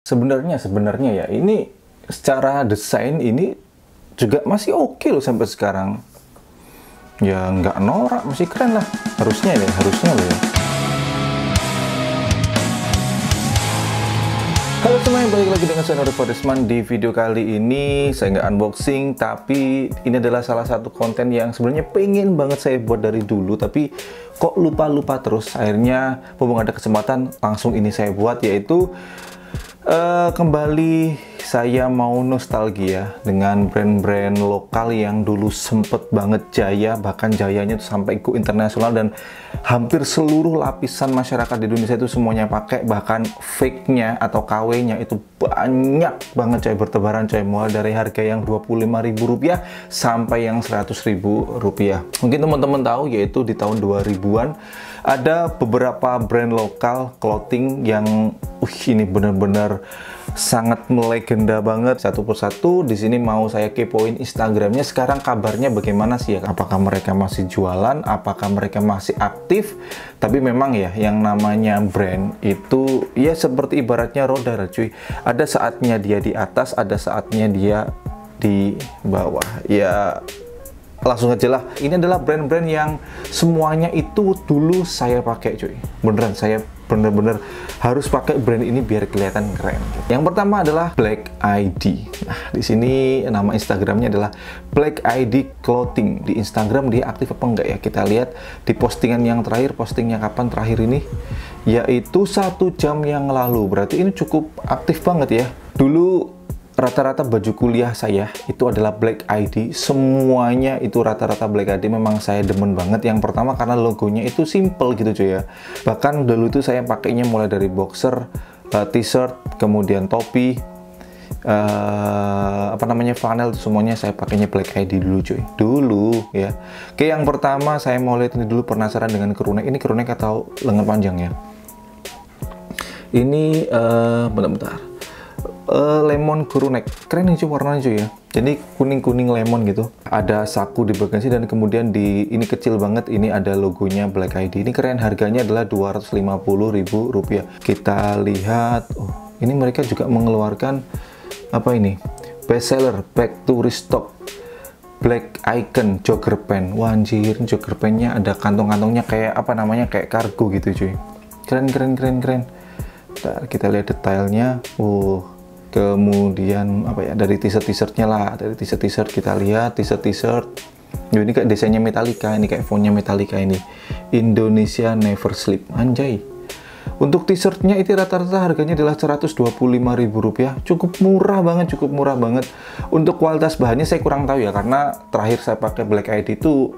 Sebenarnya ya, ini secara desain ini juga masih oke loh sampai sekarang. Ya nggak norak, masih keren lah. Harusnya loh ya. Halo semuanya, balik lagi dengan saya Nuri Fadisman. Di video kali ini saya nggak unboxing, tapi ini adalah salah satu konten yang sebenarnya pengen banget saya buat dari dulu, tapi kok lupa terus. Akhirnya mumpung ada kesempatan, langsung ini saya buat, yaitu kembali saya mau nostalgia dengan brand-brand lokal yang dulu sempet banget jaya, bahkan jayanya tuh sampai go internasional dan hampir seluruh lapisan masyarakat di Indonesia itu semuanya pakai, bahkan fake-nya atau KW-nya itu banyak banget coy, bertebaran coy, mulai dari harga yang Rp25.000 sampai yang Rp100.000. Mungkin teman-teman tahu, yaitu di tahun 2000-an ada beberapa brand lokal clothing yang ini bener-bener sangat melegenda banget. Satu persatu di sini mau saya kepoin Instagramnya sekarang, kabarnya bagaimana sih ya, apakah mereka masih jualan, apakah mereka masih aktif. Tapi memang ya, yang namanya brand itu ya seperti ibaratnya roda cuy, ada saatnya dia di atas, ada saatnya dia di bawah. Ya langsung aja lah, ini adalah brand-brand yang semuanya itu dulu saya pakai cuy. Beneran, saya bener-bener harus pakai brand ini biar kelihatan keren. Yang pertama adalah Black ID. Nah, di sini nama Instagramnya adalah Black ID Clothing. Di Instagram dia aktif apa enggak ya? Kita lihat di postingan yang terakhir, postingnya kapan terakhir ini? Yaitu 1 jam yang lalu. Berarti ini cukup aktif banget ya. Dulu rata-rata baju kuliah saya itu adalah Black ID, semuanya itu rata-rata Black ID. Memang saya demen banget. Yang pertama karena logonya itu simple gitu cuy ya. Bahkan dulu itu saya pakainya mulai dari boxer, t-shirt, kemudian topi, flanel, semuanya saya pakainya Black ID dulu cuy, dulu ya. Oke, yang pertama saya mau lihat ini dulu, penasaran dengan crew neck. Ini crew neck atau lengan panjang ya? Ini bentar. Lemon crew neck, keren nih cuy warnanya cuy ya. Jadi kuning-kuning lemon gitu. Ada saku di bagian sini dan kemudian di ini kecil banget ini ada logonya Black ID. Ini keren, harganya adalah Rp250.000. Kita lihat, oh, ini mereka juga mengeluarkan apa ini? Bestseller back to restock Black Icon jogger pant. Wah anjir, jogger pantnya ada kantong-kantongnya kayak apa namanya, kayak kargo gitu cuy. Keren. Bentar, kita lihat detailnya. Kemudian apa ya, dari t-shirtnya lah, dari t-shirt kita lihat t-shirt. Ini kayak desainnya Metallica, ini kayak fontnya Metallica ini. Indonesia Never Sleep, anjay. Untuk t-shirtnya itu rata-rata harganya adalah Rp125.000. Cukup murah banget. Untuk kualitas bahannya saya kurang tahu ya, karena terakhir saya pakai Black ID itu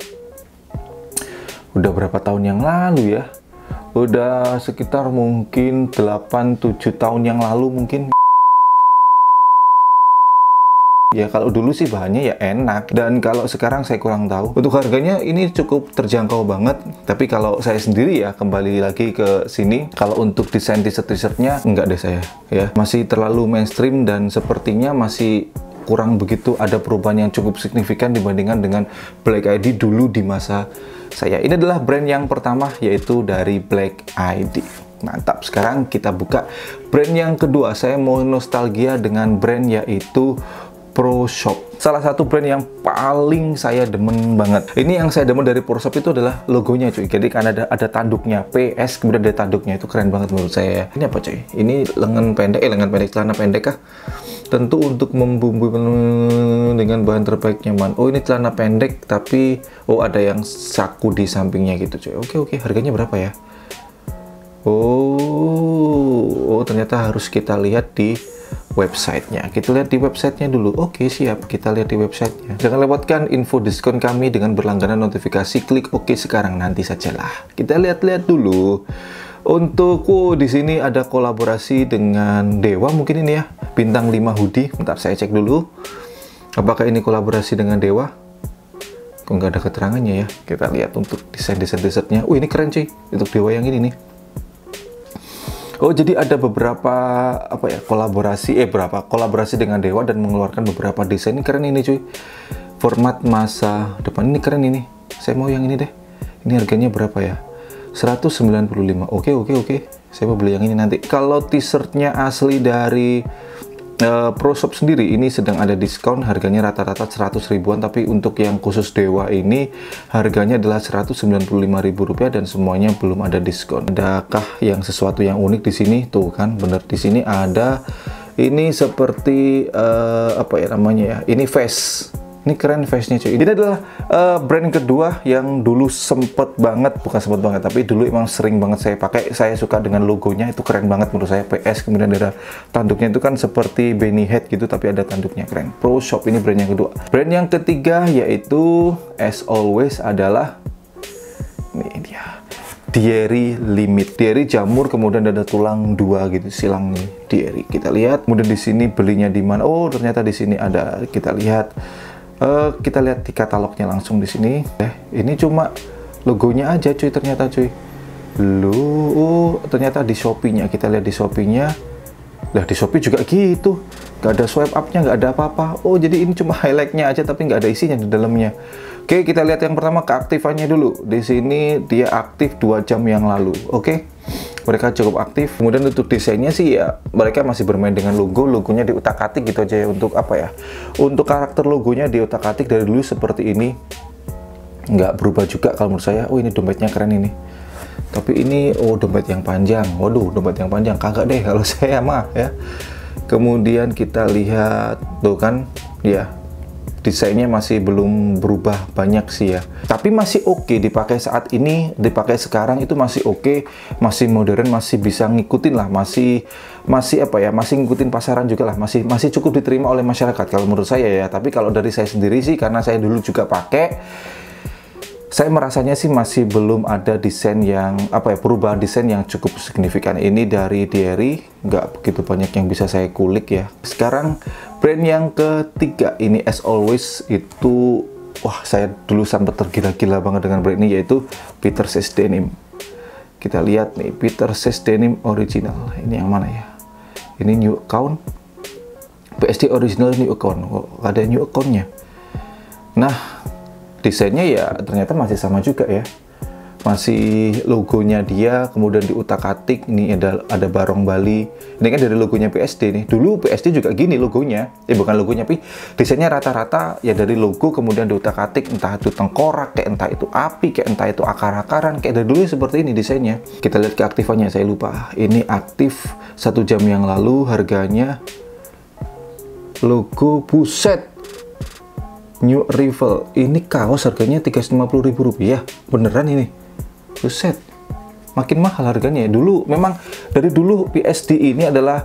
udah berapa tahun yang lalu ya. Udah sekitar mungkin 8-7 tahun yang lalu mungkin. Ya kalau dulu sih bahannya ya enak, dan kalau sekarang saya kurang tahu. Untuk harganya ini cukup terjangkau banget. Tapi kalau saya sendiri ya, kembali lagi ke sini, kalau untuk desain t-shirtnya enggak deh saya ya, masih terlalu mainstream dan sepertinya masih kurang begitu ada perubahan yang cukup signifikan dibandingkan dengan Black ID dulu di masa saya. Ini adalah brand yang pertama, yaitu dari Black ID. Mantap. Sekarang kita buka brand yang kedua. Saya mau nostalgia dengan brand yaitu ProShop. Salah satu brand yang paling saya demen banget. Ini yang saya demen dari ProShop itu adalah logonya cuy. Jadi kan ada tanduknya PS, kemudian ada tanduknya, itu keren banget menurut saya. Ini apa cuy? Ini lengan pendek, celana pendek kah? Tentu untuk membumbui dengan bahan terbaik nyaman. Oh ini celana pendek tapi ada yang saku di sampingnya gitu cuy. Oke, harganya berapa ya? Oh ternyata harus kita lihat di websitenya. Kita lihat di websitenya dulu. Oke siap, kita lihat di websitenya. Jangan lewatkan info diskon kami dengan berlangganan notifikasi. Klik oke sekarang, nanti sajalah. Kita lihat-lihat dulu. Untuk di sini ada kolaborasi dengan Dewa mungkin ini ya, bintang 5 hoodie. Bentar saya cek dulu. Apakah ini kolaborasi dengan Dewa? Kok nggak ada keterangannya ya? Kita lihat untuk desain t-shirtnya. Ini keren cuy. Untuk Dewa yang ini nih. Oh jadi ada beberapa kolaborasi dengan Dewa dan mengeluarkan beberapa desain. Ini keren ini cuy. Format masa depan ini keren ini. Saya mau yang ini deh. Ini harganya berapa ya? 195. Oke. Saya mau beli yang ini nanti. Kalau t-shirtnya asli dari Pro Shop sendiri ini sedang ada diskon, harganya rata-rata 100 ribuan, tapi untuk yang khusus Dewa ini harganya adalah Rp195.000 dan semuanya belum ada diskon. Adakah yang sesuatu yang unik di sini? Tuh kan, bener di sini ada. Ini seperti apa ya namanya ya? Ini vest. Ini keren vestnya cuy. Ini adalah brand kedua yang dulu bukan sempet banget, tapi dulu emang sering banget saya pakai. Saya suka dengan logonya, itu keren banget menurut saya. PS, kemudian ada tanduknya itu kan seperti Benny Head gitu, tapi ada tanduknya, keren. Pro Shop ini brand yang kedua. Brand yang ketiga yaitu as always adalah ini dia, Dairy Limit. Dairy jamur, kemudian ada tulang dua gitu, silang nih Dairy. Kita lihat. Kemudian di sini belinya di mana? Oh, ternyata di sini ada. Kita lihat di katalognya langsung di sini. Ini cuma logonya aja cuy, ternyata cuy. Ternyata di Shopee-nya. Kita lihat di Shopee-nya. Lah di Shopee juga gitu. Gak ada swipe up-nya, nggak ada apa-apa. Oh, jadi ini cuma highlight-nya aja tapi nggak ada isinya di dalamnya. Oke, kita lihat yang pertama keaktifannya dulu. Di sini dia aktif 2 jam yang lalu. Oke. Mereka cukup aktif. Kemudian untuk desainnya sih ya mereka masih bermain dengan logonya diutak-atik gitu aja ya. Untuk apa ya, untuk karakter logonya diutak-atik dari dulu seperti ini, nggak berubah juga kalau menurut saya. Oh, ini dompetnya keren ini, tapi ini dompet yang panjang. Waduh, dompet yang panjang kagak deh kalau saya mah ya. Kemudian kita lihat tuh kan ya, desainnya masih belum berubah banyak sih ya, tapi masih oke dipakai saat ini, dipakai sekarang itu masih oke, masih modern, masih bisa ngikutin lah, masih apa ya, masih ngikutin pasaran juga lah, masih cukup diterima oleh masyarakat kalau menurut saya ya. Tapi kalau dari saya sendiri sih, karena saya dulu juga pakai, saya merasanya sih masih belum ada desain yang apa ya, perubahan desain yang cukup signifikan. Ini dari Dairy, nggak begitu banyak yang bisa saya kulik ya. Sekarang brand yang ketiga ini as always itu, wah saya dulu sampai tergila-gila banget dengan brand ini, yaitu Peter Says Denim. Kita lihat nih, Peter Says Denim original. Ini yang mana ya? Ini new account, PSD original new account. Oh, ada new accountnya. Nah, desainnya ya ternyata masih sama juga ya, masih logonya dia, kemudian diutak-atik. Ini ada Barong Bali. Ini kan dari logonya PSD nih. Dulu PSD juga gini logonya, bukan logonya, tapi desainnya rata-rata ya dari logo kemudian diutak-atik, entah itu tengkorak, kayak entah itu api, kayak entah itu akar-akaran, kayak dari dulu seperti ini desainnya. Kita lihat keaktifannya, saya lupa. Ini aktif 1 jam yang lalu, harganya logo, buset, New Arrival. Ini kaos harganya Rp350.000. Beneran ini. Buset. Makin mahal harganya. Dulu memang dari dulu PSD ini adalah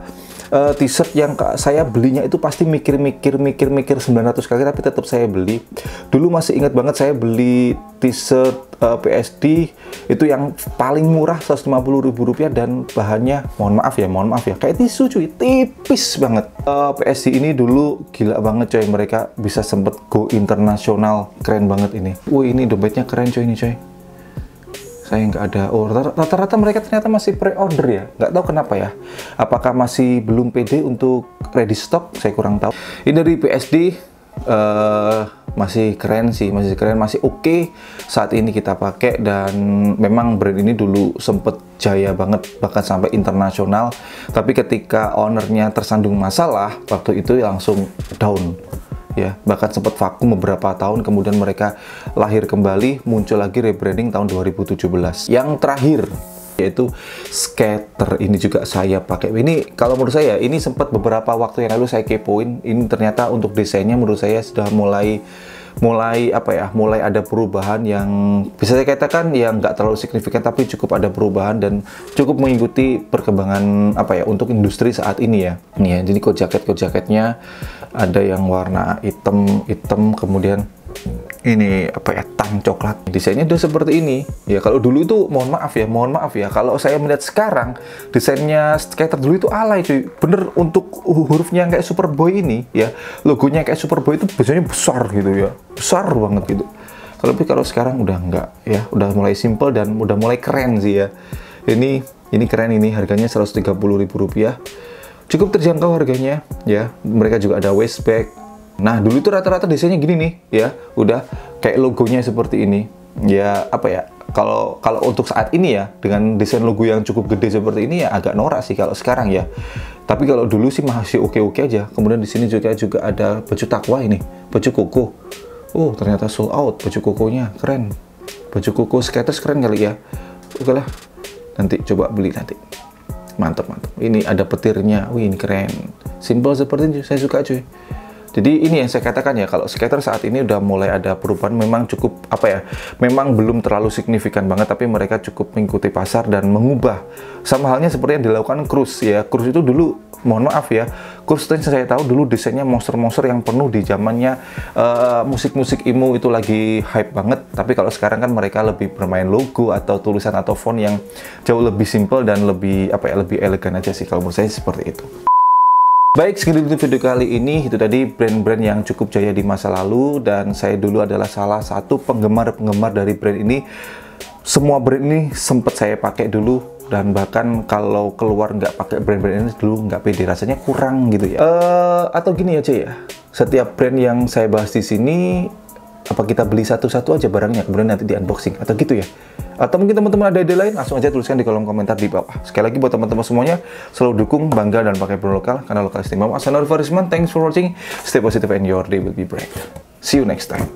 t-shirt yang saya belinya itu pasti mikir 900 kali, tapi tetap saya beli. Dulu masih ingat banget saya beli t-shirt PSD itu yang paling murah Rp150.000 dan bahannya mohon maaf ya kayak tisu cuy, tipis banget. PSD ini dulu gila banget coy, mereka bisa sempet go internasional, keren banget ini. Wih, ini dompetnya keren coy, ini coy. Saya nggak ada. Oh, rata-rata mereka ternyata masih pre-order ya. Nggak tahu kenapa ya. Apakah masih belum pede untuk ready stock? Saya kurang tahu. Ini dari PSD, masih keren sih, masih oke saat ini kita pakai. Dan memang brand ini dulu sempet jaya banget, bahkan sampai internasional. Tapi ketika ownernya tersandung masalah, waktu itu langsung down. Ya, bahkan sempat vakum beberapa tahun, kemudian mereka lahir kembali, muncul lagi rebranding tahun 2017. Yang terakhir yaitu Skater, ini juga saya pakai. Ini kalau menurut saya ini sempat beberapa waktu yang lalu saya kepoin, ini ternyata untuk desainnya menurut saya sudah mulai ada perubahan yang bisa saya katakan yang nggak terlalu signifikan, tapi cukup ada perubahan dan cukup mengikuti perkembangan untuk industri saat ini ya. Ini ya, jadi coat jaketnya ada yang warna hitam, kemudian ini tan coklat. Desainnya udah seperti ini ya. Kalau dulu itu mohon maaf ya kalau saya melihat sekarang desainnya Skater dulu itu alay cuy, bener. Untuk hurufnya kayak Superboy ini ya, logonya kayak Superboy itu biasanya besar gitu ya, besar banget gitu. Kalau sekarang udah enggak ya, udah mulai simple dan udah mulai keren sih ya. Ini keren, ini harganya Rp130.000, cukup terjangkau harganya ya. Mereka juga ada waist bag. Nah, dulu itu rata-rata desainnya gini nih ya, udah kayak logonya seperti ini ya. kalau untuk saat ini ya, dengan desain logo yang cukup gede seperti ini ya agak norak sih kalau sekarang ya. Tapi kalau dulu sih masih oke-oke aja. Kemudian di sini juga ada baju takwa ini, baju koko. Oh, ternyata sold out baju kokonya, keren. Baju koko skaters keren kali ya. Oke lah, nanti coba beli nanti. Mantap. Ini ada petirnya, wih ini keren. Simple seperti ini, saya suka cuy. Jadi ini yang saya katakan ya, kalau skater saat ini udah mulai ada perubahan, memang cukup apa ya, memang belum terlalu signifikan banget, tapi mereka cukup mengikuti pasar dan mengubah. Sama halnya seperti yang dilakukan Cruise ya. Cruise itu dulu, mohon maaf ya, Cruise yang saya tahu dulu desainnya monster-monster yang penuh di zamannya musik-musik emo itu lagi hype banget. Tapi kalau sekarang kan mereka lebih bermain logo atau tulisan atau font yang jauh lebih simple dan lebih apa ya, lebih elegan aja sih kalau menurut saya seperti itu. Baik, segitu video kali ini. Itu tadi brand-brand yang cukup jaya di masa lalu, dan saya dulu adalah salah satu penggemar dari brand ini. Semua brand ini sempat saya pakai dulu, dan bahkan kalau keluar nggak pakai brand-brand ini dulu nggak pede, rasanya kurang gitu ya. Atau gini aja ya, setiap brand yang saya bahas di sini, apa kita beli satu-satu aja barangnya, kemudian nanti di unboxing atau gitu ya? Atau mungkin teman-teman ada ide lain, langsung aja tuliskan di kolom komentar di bawah. Sekali lagi buat teman-teman semuanya, selalu dukung, bangga, dan pakai brand lokal, karena lokal istimewa. Assalamualaikum, thanks for watching, stay positive and your day will be bright. See you next time.